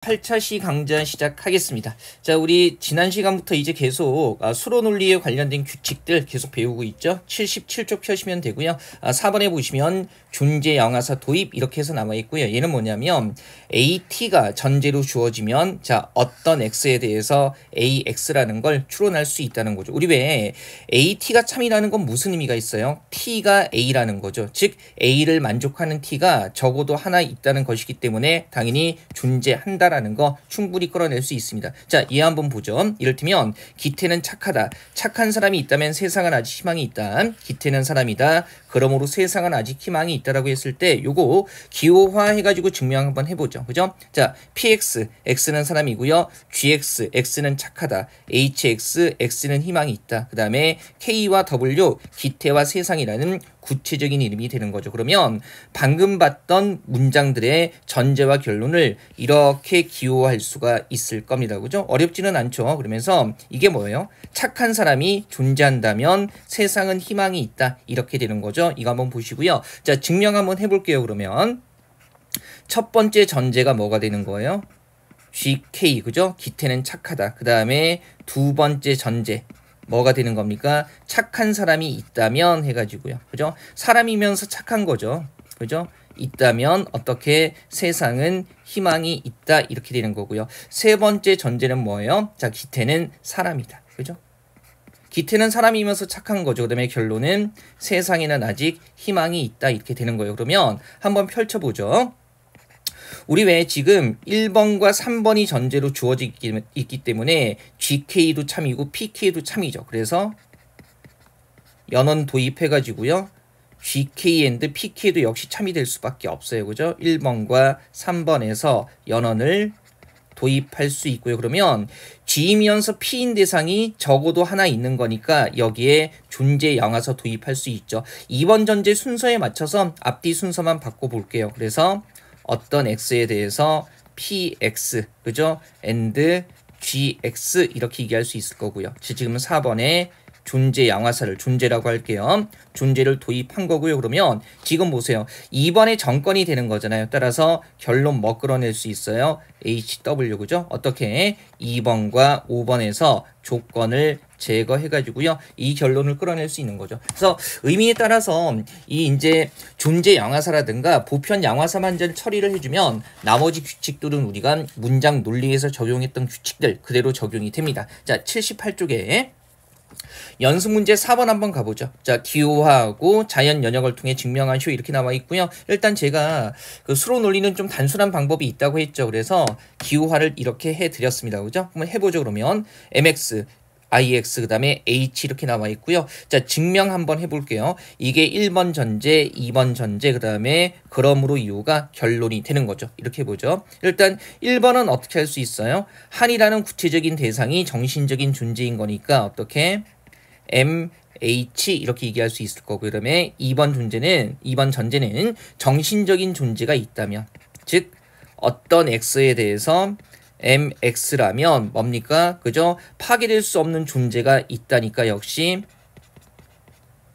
8차 강좌 시작하겠습니다. 자, 우리 지난 시간부터 이제 계속 수로 논리에 관련된 규칙들 계속 배우고 있죠. 77쪽 펴시면 되고요. 4번에 보시면 존재 영화사 도입 이렇게 해서 나와 있고요. 얘는 뭐냐면 AT가 전제로 주어지면 자, 어떤 X에 대해서 AX라는 걸 추론할 수 있다는 거죠. 우리 왜 AT가 참이라는 건 무슨 의미가 있어요? T가 A라는 거죠. 즉 A를 만족하는 T가 적어도 하나 있다는 것이기 때문에 당연히 존재한다라는 거 충분히 끌어낼 수 있습니다. 자, 얘 한번 보죠. 이를테면 기태는 착하다. 착한 사람이 있다면 세상은 아직 희망이 있다. 기태는 사람이다. 그러므로 세상은 아직 희망이 있다라고 했을 때 요거 기호화 해가지고 증명 한번 해보죠. 그죠? 자, PX, X는 사람이고요. GX, X는 착하다. HX, X는 희망이 있다. 그 다음에 K와 W, 기태와 세상이라는 구체적인 이름이 되는 거죠. 그러면 방금 봤던 문장들의 전제와 결론을 이렇게 기호할 수가 있을 겁니다. 그죠? 어렵지는 않죠. 그러면서 이게 뭐예요? 착한 사람이 존재한다면 세상은 희망이 있다. 이렇게 되는 거죠. 이거 한번 보시고요. 자, 증명 한번 해볼게요. 그러면 첫 번째 전제가 뭐가 되는 거예요? GK, 그죠? 기태는 착하다. 그 다음에 두 번째 전제 뭐가 되는 겁니까? 착한 사람이 있다면 해가지고요. 그죠? 사람이면서 착한 거죠. 그죠? 있다면 어떻게 세상은 희망이 있다 이렇게 되는 거고요. 세 번째 전제는 뭐예요? 자, 기태는 사람이다. 그죠? 기태는 사람이면서 착한 거죠. 그 다음에 결론은 세상에는 아직 희망이 있다 이렇게 되는 거예요. 그러면 한번 펼쳐보죠. 우리 왜 지금 1번과 3번이 전제로 주어져 있기 때문에 GK도 참이고 PK도 참이죠. 그래서 연원 도입해가지고요. GK and PK도 역시 참이 될 수밖에 없어요. 그죠? 1번과 3번에서 연원을 도입할 수 있고요. 그러면 G이면서 P인 대상이 적어도 하나 있는 거니까 여기에 존재 영화서 도입할 수 있죠. 2번 전제 순서에 맞춰서 앞뒤 순서만 바꿔볼게요. 그래서 어떤 X에 대해서 PX, 그죠? and GX 이렇게 얘기할 수 있을 거고요. 지금은 4번에 존재 양화사를 존재라고 할게요. 존재를 도입한 거고요. 그러면 지금 보세요. 2번의 정건이 되는 거잖아요. 따라서 결론 뭐 끌어낼 수 있어요? HW, 그죠? 어떻게 2번과 5번에서 조건을 제거해가지고요. 이 결론을 끌어낼 수 있는 거죠. 그래서 의미에 따라서 이 이제 존재 양화사라든가 보편 양화사만 처리를 해주면 나머지 규칙들은 우리가 문장 논리에서 적용했던 규칙들 그대로 적용이 됩니다. 자, 78쪽에 연습 문제 4번 한번 가보죠. 자, 기호화하고 자연 연역을 통해 증명하시오 이렇게 나와 있고요. 일단 제가 그 수로 논리는 좀 단순한 방법이 있다고 했죠. 그래서 기호화를 이렇게 해드렸습니다. 그죠? 한번 해보죠. 그러면 MX IX 그 다음에 H 이렇게 나와 있고요. 자, 증명 한번 해볼게요. 이게 1번 전제, 2번 전제 그 다음에 그러므로 이유가 결론이 되는 거죠. 이렇게 보죠. 일단 1번은 어떻게 할 수 있어요? 한이라는 구체적인 대상이 정신적인 존재인 거니까 어떻게 MH 이렇게 얘기할 수 있을 거고 그다음에 2번 전제는 정신적인 존재가 있다면 즉 어떤 X에 대해서 MX라면 뭡니까? 그죠? 파괴될 수 없는 존재가 있다니까 역시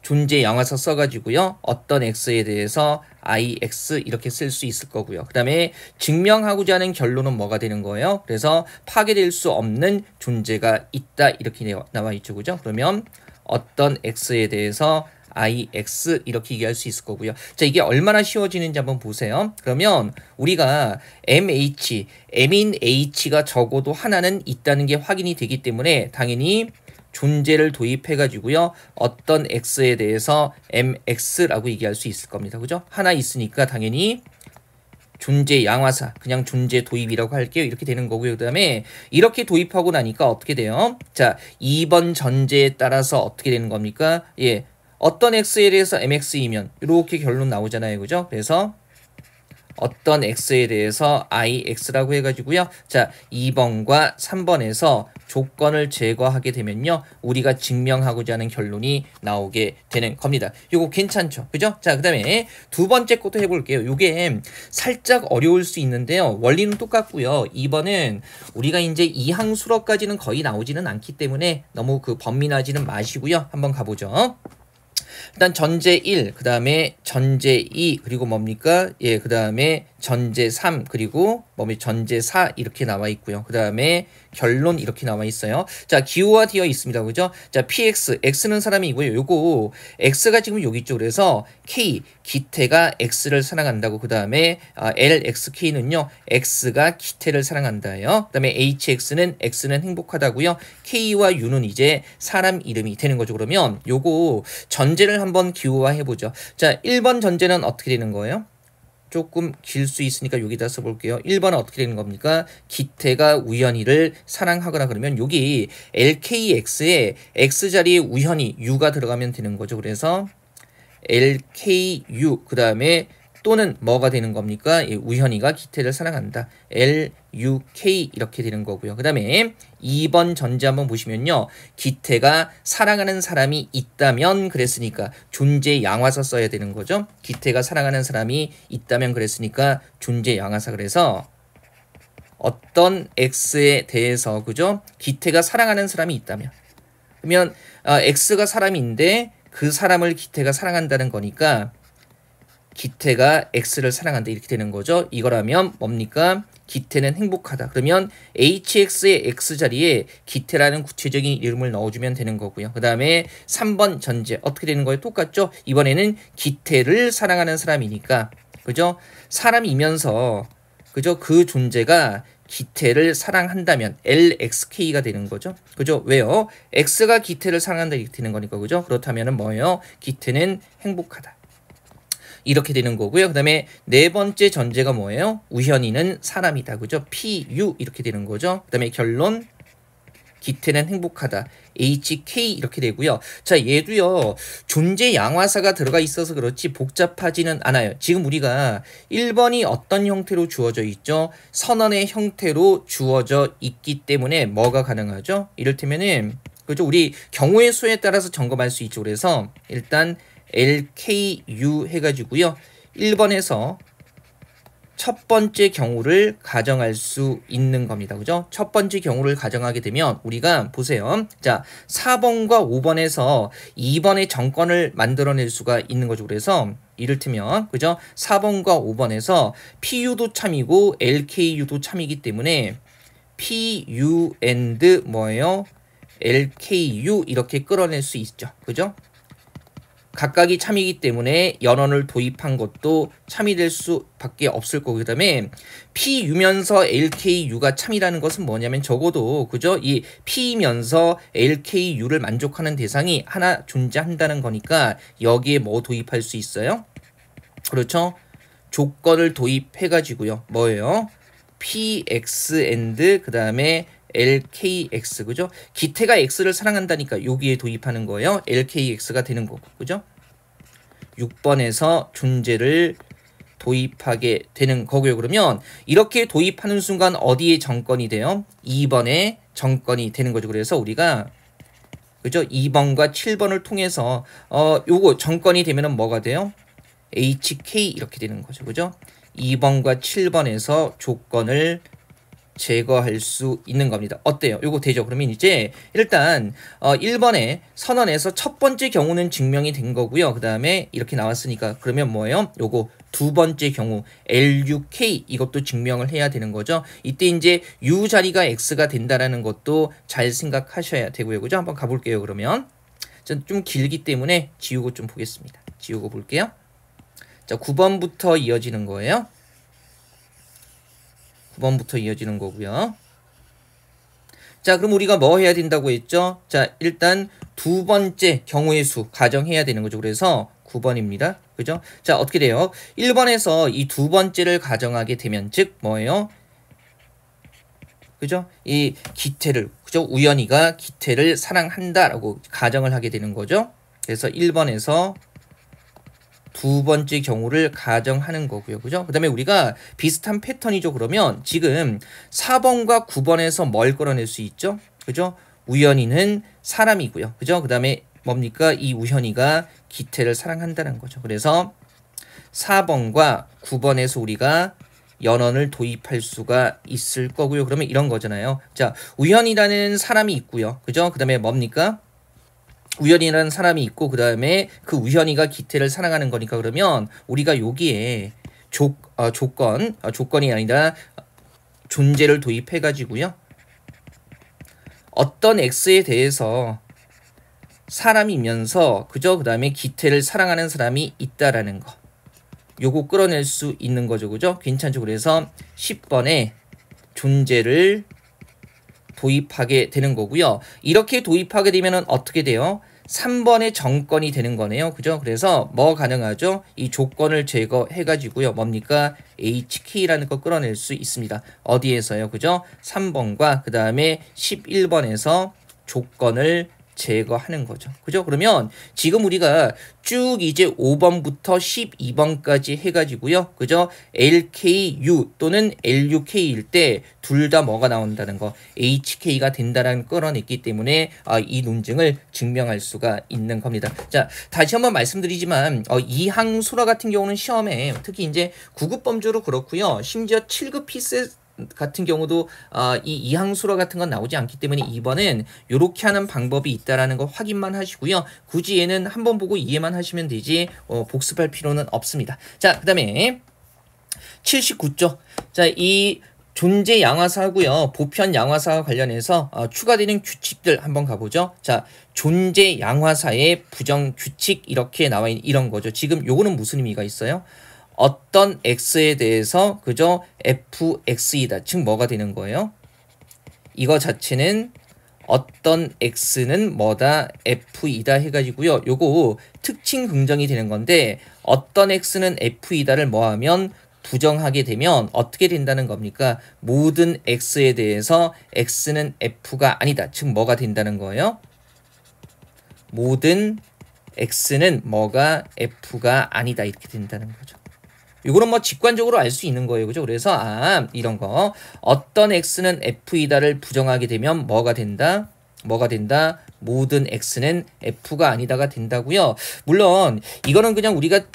존재 양화사 써가지고요. 어떤 X에 대해서 IX 이렇게 쓸 수 있을 거고요. 그 다음에 증명하고자 하는 결론은 뭐가 되는 거예요? 그래서 파괴될 수 없는 존재가 있다 이렇게 나와 있죠. 그죠? 그러면 어떤 X에 대해서 IX 이렇게 얘기할 수 있을 거고요. 자, 이게 얼마나 쉬워지는지 한번 보세요. 그러면 우리가 MH, M인 H가 적어도 하나는 있다는 게 확인이 되기 때문에 당연히 존재를 도입해가지고요. 어떤 X에 대해서 MX라고 얘기할 수 있을 겁니다. 그죠? 하나 있으니까 당연히 존재 양화사, 그냥 존재 도입이라고 할게요. 이렇게 되는 거고요. 그 다음에 이렇게 도입하고 나니까 어떻게 돼요? 자, 2번 전제에 따라서 어떻게 되는 겁니까? 예. 어떤 X에 대해서 MX이면 이렇게 결론 나오잖아요. 그죠? 그래서 어떤 X에 대해서 IX라고 해가지고요. 자, 2번과 3번에서 조건을 제거하게 되면요. 우리가 증명하고자 하는 결론이 나오게 되는 겁니다. 요거 괜찮죠? 그죠? 자, 그 다음에 두 번째 것도 해볼게요. 요게 살짝 어려울 수 있는데요. 원리는 똑같고요. 2번은 우리가 이제 이항수로까지는 거의 나오지는 않기 때문에 너무 그 범민하지는 마시고요. 한번 가보죠. 일단 전제 1, 그 다음에 전제 2, 그리고 뭡니까? 예, 그 다음에 전제 3 그리고 전제 4 이렇게 나와 있고요. 그 다음에 결론 이렇게 나와 있어요. 자, 기호화되어 있습니다. 그죠? 자, px, x는 사람이고요. 요거 x가 지금 여기 있죠. 그래서 k, 기태가 x를 사랑한다고. 그 다음에 lxk는요, x가 기태를 사랑한다예요. 그 다음에 hx는 x는 행복하다고요. k와 u는 이제 사람 이름이 되는 거죠. 그러면 요거 전제를 한번 기호화해 보죠. 자, 1번 전제는 어떻게 되는 거예요? 조금 길 수 있으니까 여기다 써볼게요. 1번은 어떻게 되는 겁니까? 기태가 우연히를 사랑하거나 그러면 여기 LKX에 X 자리에 우연히 U가 들어가면 되는 거죠. 그래서 LKU 그 다음에 또는 뭐가 되는 겁니까? 우현이가 기태를 사랑한다. LUK 이렇게 되는 거고요. 그 다음에 2번 전제 한번 보시면요. 기태가 사랑하는 사람이 있다면 그랬으니까 존재 양화사 써야 되는 거죠. 기태가 사랑하는 사람이 있다면 그랬으니까 존재 양화사. 그래서 어떤 X에 대해서 그죠? 기태가 사랑하는 사람이 있다면 그러면 X가 사람인데 그 사람을 기태가 사랑한다는 거니까 기태가 X를 사랑한다 이렇게 되는 거죠. 이거라면 뭡니까? 기태는 행복하다. 그러면 HX의 X 자리에 기태라는 구체적인 이름을 넣어주면 되는 거고요. 그 다음에 3번 전제 어떻게 되는 거예요? 똑같죠? 이번에는 기태를 사랑하는 사람이니까 그죠? 사람이면서 그죠? 그 존재가 기태를 사랑한다면 LXK가 되는 거죠. 그죠? 왜요? X가 기태를 사랑한다 이렇게 되는 거니까 그죠? 그렇다면 뭐예요? 기태는 행복하다. 이렇게 되는 거고요. 그 다음에 네 번째 전제가 뭐예요? 우현이는 사람이다. 그죠? PU 이렇게 되는 거죠. 그 다음에 결론 기태는 행복하다. HK 이렇게 되고요. 자, 얘도요. 존재 양화사가 들어가 있어서 그렇지 복잡하지는 않아요. 지금 우리가 1번이 어떤 형태로 주어져 있죠? 선언의 형태로 주어져 있기 때문에 뭐가 가능하죠? 이를테면은 그죠? 우리 경우의 수에 따라서 점검할 수 있죠. 그래서 일단 LKU 해가지고요. 1번에서 첫 번째 경우를 가정할 수 있는 겁니다. 그죠? 첫 번째 경우를 가정하게 되면 우리가 보세요. 자, 4번과 5번에서 2번의 정권을 만들어낼 수가 있는 거죠. 그래서 이를테면 그죠? 4번과 5번에서 PU도 참이고 LKU도 참이기 때문에 PU and 뭐예요? LKU 이렇게 끌어낼 수 있죠. 그죠? 각각이 참이기 때문에 연원을 도입한 것도 참이 될 수밖에 없을 거고, 그 다음에 P유면서 LKU가 참이라는 것은 뭐냐면 적어도 그죠? 이 P면서 LKU를 만족하는 대상이 하나 존재한다는 거니까 여기에 뭐 도입할 수 있어요? 그렇죠? 조건을 도입해가지고요. 뭐예요? PX and 그 다음에 LKX 그죠? 기태가 X를 사랑한다니까 여기에 도입하는 거예요. LKX가 되는 거고 그죠? 6번에서 존재를 도입하게 되는 거고요. 그러면 이렇게 도입하는 순간 어디에 정권이 돼요? 2번에 정권이 되는 거죠. 그래서 우리가 그죠? 2번과 7번을 통해서 요거 정권이 되면은 뭐가 돼요? HK 이렇게 되는 거죠. 그죠? 2번과 7번에서 조건을 제거할 수 있는 겁니다. 어때요? 요거 되죠? 그러면 이제 일단 1번에 선언에서 첫 번째 경우는 증명이 된 거고요. 그 다음에 이렇게 나왔으니까 그러면 뭐예요? 요거 두 번째 경우 LUK 이것도 증명을 해야 되는 거죠. 이때 이제 U 자리가 X가 된다라는 것도 잘 생각하셔야 되고요. 그죠? 한번 가볼게요. 그러면 좀 길기 때문에 지우고 좀 보겠습니다. 지우고 볼게요. 자, 9번부터 이어지는 거예요. 9번부터 이어지는 거고요. 자, 그럼 우리가 뭐 해야 된다고 했죠? 자, 일단 두 번째 경우의 수 가정해야 되는 거죠. 그래서 9번입니다. 그죠? 자, 어떻게 돼요? 1번에서 이 두 번째를 가정하게 되면 즉 뭐예요? 그죠? 이 기태를 그죠? 우연히가 기태를 사랑한다라고 가정을 하게 되는 거죠. 그래서 1번에서 두 번째 경우를 가정하는 거고요. 그죠? 그 다음에 우리가 비슷한 패턴이죠. 그러면 지금 4번과 9번에서 뭘 끌어낼 수 있죠? 그죠? 우연히는 사람이고요. 그죠? 그 다음에 뭡니까? 이 우현이가 기태를 사랑한다는 거죠. 그래서 4번과 9번에서 우리가 연언을 도입할 수가 있을 거고요. 그러면 이런 거잖아요. 자, 우현이라는 사람이 있고요. 그죠? 그 다음에 뭡니까? 우현이라는 사람이 있고 그 다음에 그 우현이가 기태를 사랑하는 거니까 그러면 우리가 여기에 조건이 아니라 존재를 도입해 가지고요. 어떤 X에 대해서 사람이면서 그죠? 그다음에 기태를 사랑하는 사람이 있다라는 거. 요거 끌어낼 수 있는 거죠. 그죠? 괜찮죠? 그래서 10번에 존재를 도입하게 되는 거고요. 이렇게 도입하게 되면 어떻게 돼요? 3번의 정건이 되는 거네요. 그죠? 그래서 뭐 가능하죠? 이 조건을 제거해 가지고요. 뭡니까? HK라는 거 끌어낼 수 있습니다. 어디에서요? 그죠? 3번과 그 다음에 11번에서 조건을 제거하는 거죠. 그죠? 그러면 지금 우리가 쭉 이제 5번부터 12번까지 해가지고요. 그죠? LKU 또는 LUK일 때 둘 다 뭐가 나온다는 거, HK가 된다라는 끌어냈기 때문에 이 논증을 증명할 수가 있는 겁니다. 자, 다시 한번 말씀드리지만 이항수라 같은 경우는 시험에 특히 이제 9급 범주로 그렇고요. 심지어 7급 피스 같은 경우도 이 이항수라 같은 건 나오지 않기 때문에 2번은 이렇게 하는 방법이 있다라는 거 확인만 하시고요. 굳이 얘는 한번 보고 이해만 하시면 되지 복습할 필요는 없습니다. 자, 그 다음에 79조. 자, 이 존재 양화사하고요. 보편 양화사와 관련해서 추가되는 규칙들 한번 가보죠. 자, 존재 양화사의 부정 규칙 이렇게 나와 있는 이런 거죠. 지금 요거는 무슨 의미가 있어요? 어떤 x에 대해서 그죠? fx이다. 즉 뭐가 되는 거예요? 이거 자체는 어떤 x는 뭐다? f이다 해가지고요. 요거 특징 긍정이 되는 건데 어떤 x는 f이다를 뭐하면 부정하게 되면 어떻게 된다는 겁니까? 모든 x에 대해서 x는 f가 아니다. 즉 뭐가 된다는 거예요? 모든 x는 뭐가 f가 아니다. 이렇게 된다는 거죠. 이거는 뭐 직관적으로 알 수 있는 거예요. 그죠? 그래서 이런 거 어떤 x는 f이다를 부정하게 되면 뭐가 된다? 뭐가 된다? 모든 x는 f가 아니다가 된다고요. 물론 이거는 그냥 우리가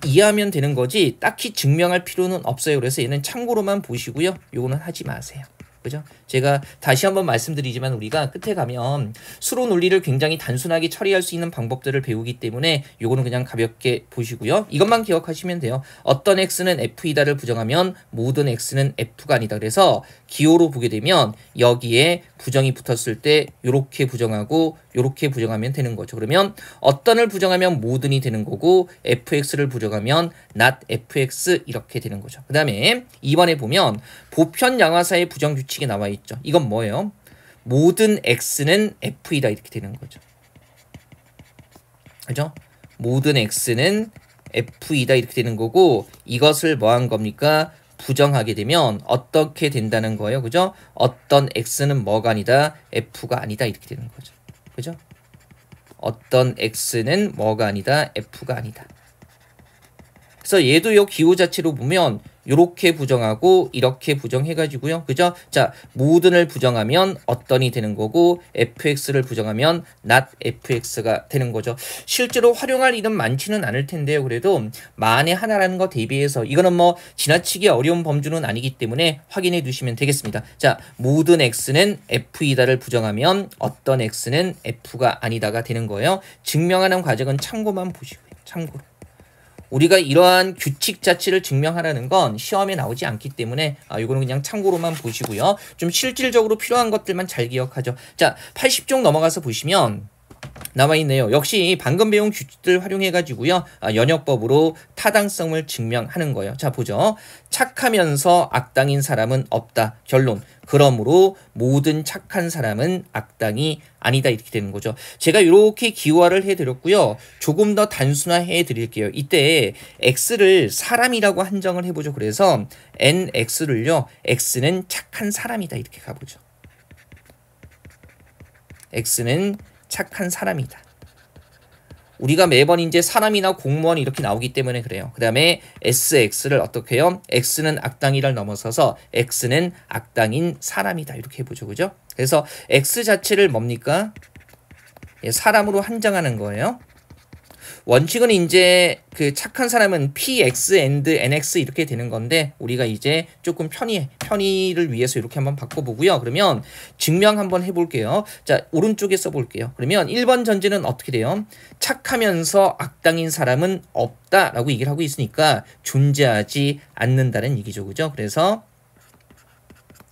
이해하면 되는 거지 딱히 증명할 필요는 없어요. 그래서 얘는 참고로만 보시고요. 요거는 하지 마세요. 그죠? 제가 다시 한번 말씀드리지만 우리가 끝에 가면 수로 논리를 굉장히 단순하게 처리할 수 있는 방법들을 배우기 때문에 요거는 그냥 가볍게 보시고요. 이것만 기억하시면 돼요. 어떤 x는 f이다를 부정하면 모든 x는 f가 아니다. 그래서 기호로 보게 되면 여기에 부정이 붙었을 때 요렇게 부정하고 요렇게 부정하면 되는 거죠. 그러면 어떤을 부정하면 모든이 되는 거고 fx를 부정하면 not fx 이렇게 되는 거죠. 그 다음에 2번에 보면 보편 양화사의 부정 규칙이 나와 있죠. 이건 뭐예요? 모든 x는 f이다 이렇게 되는 거죠. 그죠? 모든 x는 f이다 이렇게 되는 거고 이것을 뭐 한 겁니까? 부정하게 되면 어떻게 된다는 거예요. 그죠? 어떤 x는 뭐가 아니다? f가 아니다 이렇게 되는 거죠. 그죠? 어떤 x는 뭐가 아니다? f가 아니다. 그래서 얘도 요 기호 자체로 보면 요렇게 부정하고 이렇게 부정해가지고요. 그죠? 자, 모든을 부정하면 어떤이 되는 거고 fx를 부정하면 not fx가 되는 거죠. 실제로 활용할 일은 많지는 않을 텐데요. 그래도 만에 하나라는 거 대비해서 이거는 뭐 지나치게 어려운 범주는 아니기 때문에 확인해 두시면 되겠습니다. 자, 모든 x는 f이다를 부정하면 어떤 x는 f가 아니다가 되는 거예요. 증명하는 과정은 참고만 보시고요. 참고로. 우리가 이러한 규칙 자체를 증명하라는 건 시험에 나오지 않기 때문에 이거는 그냥 참고로만 보시고요. 좀 실질적으로 필요한 것들만 잘 기억하죠. 자, 80쪽 넘어가서 보시면 나와 있네요. 역시 방금 배운 규칙들 활용해 가지고요. 연역법으로 타당성을 증명하는 거예요. 자, 보죠. 착하면서 악당인 사람은 없다. 결론. 그러므로 모든 착한 사람은 악당이 아니다 이렇게 되는 거죠. 제가 이렇게 기호화를 해드렸고요. 조금 더 단순화해 드릴게요. 이때 x를 사람이라고 한정을 해보죠. 그래서 nx를요. x는 착한 사람이다 이렇게 가보죠. x는 착한 사람이다. 우리가 매번 이제 사람이나 공무원 이렇게 나오기 때문에 그래요. 그 다음에 SX를 어떻게 해요? X는 악당이를 넘어서서 X는 악당인 사람이다. 이렇게 해보죠. 그죠? 그래서 X 자체를 뭡니까? 사람으로 한정하는 거예요. 원칙은 이제 그 착한 사람은 px and nx 이렇게 되는 건데 우리가 이제 조금 편의를 위해서 이렇게 한번 바꿔보고요. 그러면 증명 한번 해볼게요. 자, 오른쪽에 써볼게요. 그러면 1번 전제는 어떻게 돼요? 착하면서 악당인 사람은 없다라고 얘기를 하고 있으니까 존재하지 않는다는 얘기죠. 그죠? 그래서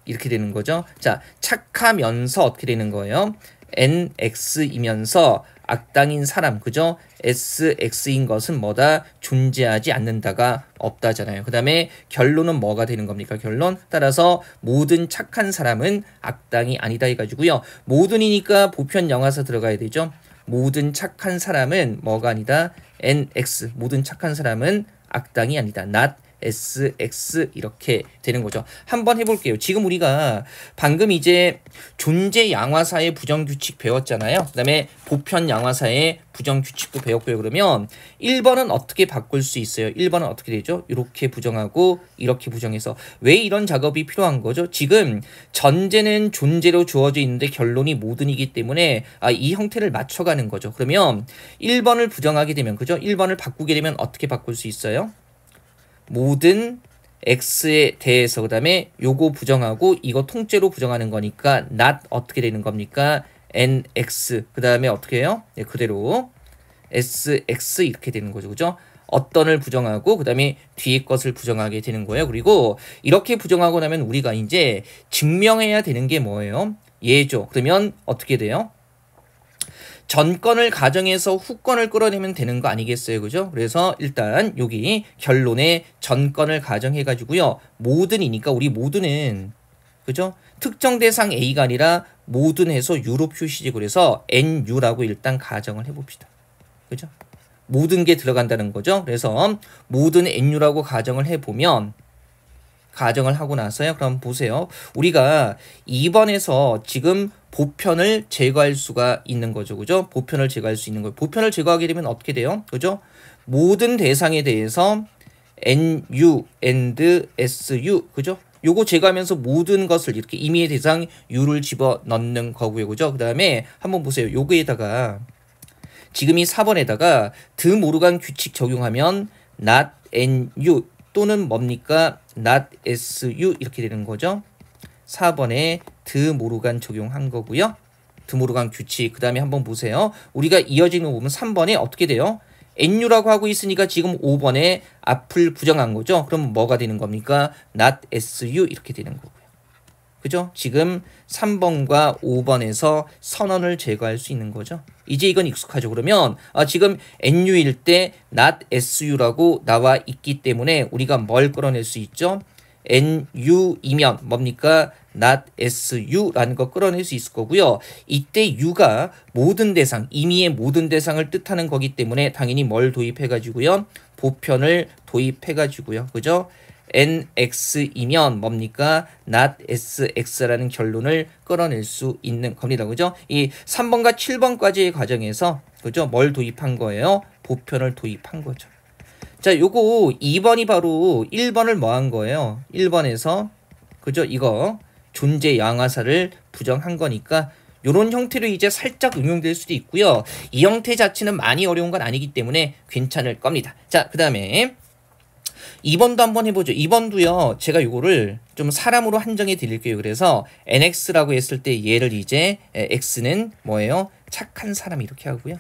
이렇게 되는 거죠. 자, 착하면서 어떻게 되는 거예요? nx이면서 악당인 사람, 그죠? sx인 것은 뭐다? 존재하지 않는다가 없다잖아요. 그 다음에 결론은 뭐가 되는 겁니까? 결론. 따라서 모든 착한 사람은 악당이 아니다 해가지고요. 모든이니까 보편 영화사 들어가야 되죠. 모든 착한 사람은 뭐가 아니다? nx. 모든 착한 사람은 악당이 아니다. not sx 이렇게 되는 거죠. 한번 해볼게요. 지금 우리가 방금 이제 존재 양화사의 부정규칙 배웠잖아요. 그 다음에 보편 양화사의 부정규칙도 배웠고요. 그러면 1번은 어떻게 바꿀 수 있어요? 1번은 어떻게 되죠? 이렇게 부정하고 이렇게 부정해서 왜 이런 작업이 필요한 거죠? 지금 전제는 존재로 주어져 있는데 결론이 모든이기 때문에 이 형태를 맞춰가는 거죠. 그러면 1번을 부정하게 되면 그죠? 1번을 바꾸게 되면 어떻게 바꿀 수 있어요? 모든 x에 대해서 그 다음에 요거 부정하고 이거 통째로 부정하는 거니까 not 어떻게 되는 겁니까? nx 그 다음에 어떻게 해요? 네, 그대로 sx 이렇게 되는 거죠. 그죠? 어떤을 부정하고 그 다음에 뒤에 것을 부정하게 되는 거예요. 그리고 이렇게 부정하고 나면 우리가 이제 증명해야 되는 게 뭐예요? 예죠. 그러면 어떻게 돼요? 전건을 가정해서 후건을 끌어내면 되는 거 아니겠어요? 그죠? 그래서 일단 여기 결론에 전건을 가정해 가지고요. 모든이니까 우리 모든은 그죠? 특정 대상 A가 아니라 모든 해서 U로 표시지. 그래서 NU라고 일단 가정을 해 봅시다. 그죠? 모든 게 들어간다는 거죠. 그래서 모든 NU라고 가정을 해 보면 가정을 하고 나서요. 그럼 보세요. 우리가 2번에서 지금 보편을 제거할 수가 있는 거죠. 그죠? 보편을 제거할 수 있는 거예요. 보편을 제거하게 되면 어떻게 돼요? 그죠? 모든 대상에 대해서 NU, AND, SU. 그죠? 요거 제거하면서 모든 것을 이렇게 임의의 대상 U를 집어 넣는 거고요. 그죠? 그 다음에 한번 보세요. 요거에다가 지금 이 4번에다가 드모르간 규칙 적용하면 not NU 또는 뭡니까? not SU 이렇게 되는 거죠. 4번에 드모르간 적용한 거고요. 드모르간 규칙. 그 다음에 한번 보세요. 우리가 이어지는 거 보면 3번에 어떻게 돼요? NU라고 하고 있으니까 지금 5번에 앞을 부정한 거죠. 그럼 뭐가 되는 겁니까? not SU 이렇게 되는 거고요. 그죠? 지금 3번과 5번에서 선언을 제거할 수 있는 거죠. 이제 이건 익숙하죠. 그러면 지금 NU일 때 not SU라고 나와 있기 때문에 우리가 뭘 끌어낼 수 있죠? NU이면 뭡니까? not SU라는 거 끌어낼 수 있을 거고요. 이때 U가 모든 대상, 임의의 모든 대상을 뜻하는 거기 때문에 당연히 뭘 도입해가지고요? 보편을 도입해가지고요. 그죠? nx이면 뭡니까? not sx라는 결론을 끌어낼 수 있는 겁니다. 그죠? 이 3번과 7번까지의 과정에서 그죠? 뭘 도입한 거예요? 보편을 도입한 거죠. 자, 요거 2번이 바로 1번을 뭐 한 거예요? 1번에서 그죠? 이거 존재 양화사를 부정한 거니까 요런 형태로 이제 살짝 응용될 수도 있고요. 이 형태 자체는 많이 어려운 건 아니기 때문에 괜찮을 겁니다. 자, 그 다음에 2번도 한번 해보죠. 2번도요. 제가 요거를 좀 사람으로 한정해 드릴게요. 그래서 nx라고 했을 때 얘를 이제 x는 뭐예요? 착한 사람 이렇게 하고요.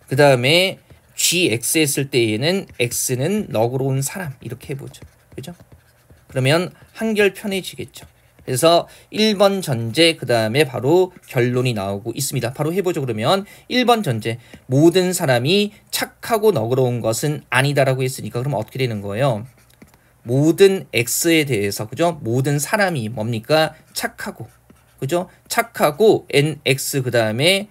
그 다음에 gx 했을 때 얘는 x는 너그러운 사람 이렇게 해보죠. 그죠? 그러면 한결 편해지겠죠. 그래서 1번 전제 그 다음에 바로 결론이 나오고 있습니다. 바로 해보죠. 그러면 1번 전제 모든 사람이 착하고 너그러운 것은 아니다라고 했으니까 그럼 어떻게 되는 거예요? 모든 X에 대해서 그죠? 모든 사람이 뭡니까? 착하고 그죠? 착하고 NX 그 다음에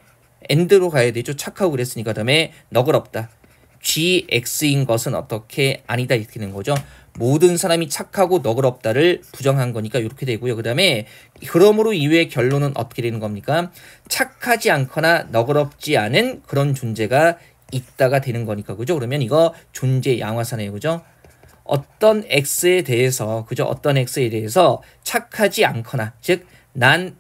AND로 가야 되죠. 착하고 그랬으니까 그 다음에 너그럽다. GX인 것은 어떻게 아니다 이렇게 되는 거죠. 모든 사람이 착하고 너그럽다를 부정한 거니까 이렇게 되고요. 그 다음에 그러므로 이외의 결론은 어떻게 되는 겁니까? 착하지 않거나 너그럽지 않은 그런 존재가 있다가 되는 거니까 그죠? 그러면 이거 존재 양화사네요. 그죠? 어떤 X에 대해서 그죠? 어떤 X에 대해서 착하지 않거나 즉 not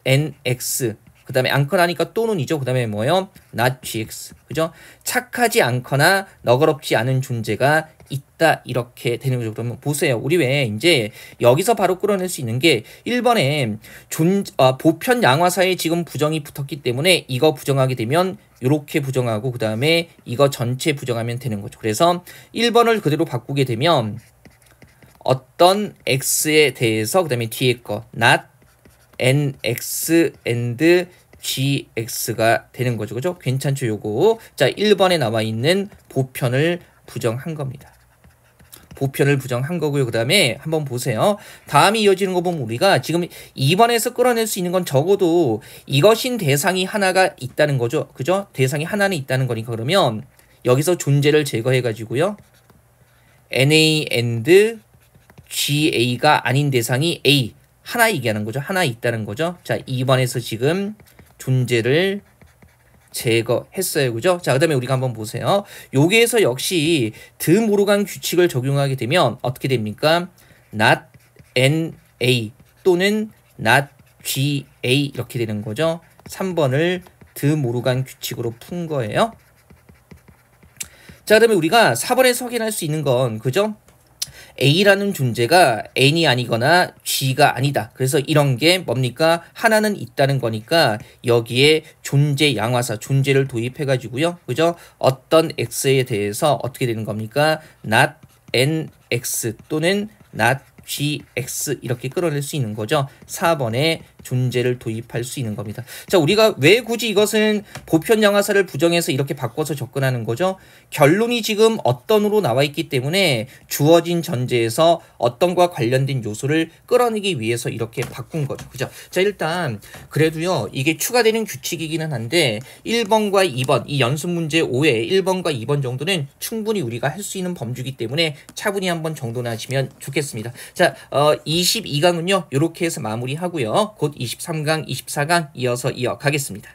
NX 그 다음에 않거나니까 또는이죠. 그 다음에 뭐예요? not gx. 그죠? 착하지 않거나 너그럽지 않은 존재가 있다. 이렇게 되는 거죠. 그러면 보세요. 우리 왜 이제 여기서 바로 끌어낼 수 있는 게 1번에 보편 양화사에 지금 부정이 붙었기 때문에 이거 부정하게 되면 이렇게 부정하고 그 다음에 이거 전체 부정하면 되는 거죠. 그래서 1번을 그대로 바꾸게 되면 어떤 x에 대해서 그 다음에 뒤에 거 not nx and gx가 되는 거죠. 그죠? 괜찮죠? 요거. 자, 1번에 나와 있는 보편을 부정한 겁니다. 보편을 부정한 거고요. 그 다음에 한번 보세요. 다음이 이어지는 거 보면 우리가 지금 2번에서 끌어낼 수 있는 건 적어도 이것인 대상이 하나가 있다는 거죠. 그죠? 대상이 하나는 있다는 거니까 그러면 여기서 존재를 제거해 가지고요. NA and GA가 아닌 대상이 A 하나 얘기하는 거죠. 하나 있다는 거죠. 자, 2번에서 지금 존재를 제거했어요. 그죠? 자, 그 다음에 우리가 한번 보세요. 여기에서 역시 드모르간 규칙을 적용하게 되면 어떻게 됩니까? not NA 또는 not GA 이렇게 되는 거죠. 3번을 드모르간 규칙으로 푼 거예요. 자, 그다음에 우리가 4번에서 확인할 수 있는 건 그죠? A라는 존재가 N이 아니거나 G가 아니다. 그래서 이런 게 뭡니까? 하나는 있다는 거니까 여기에 존재 양화사, 존재를 도입해가지고요. 그죠? 어떤 X에 대해서 어떻게 되는 겁니까? not NX 또는 not GX 이렇게 끌어낼 수 있는 거죠. 4번에 존재를 도입할 수 있는 겁니다. 자, 우리가 왜 굳이 이것은 보편 양화사를 부정해서 이렇게 바꿔서 접근하는 거죠? 결론이 지금 어떤으로 나와 있기 때문에 주어진 전제에서 어떤과 관련된 요소를 끌어내기 위해서 이렇게 바꾼 거죠. 그죠? 자, 일단 그래도요. 이게 추가되는 규칙이기는 한데 1번과 2번 이 연습 문제 5회 1번과 2번 정도는 충분히 우리가 할 수 있는 범주이기 때문에 차분히 한번 정도나 하시면 좋겠습니다. 자, 22강은요. 이렇게 해서 마무리하고요. 곧 23강, 24강 이어서 이어가겠습니다.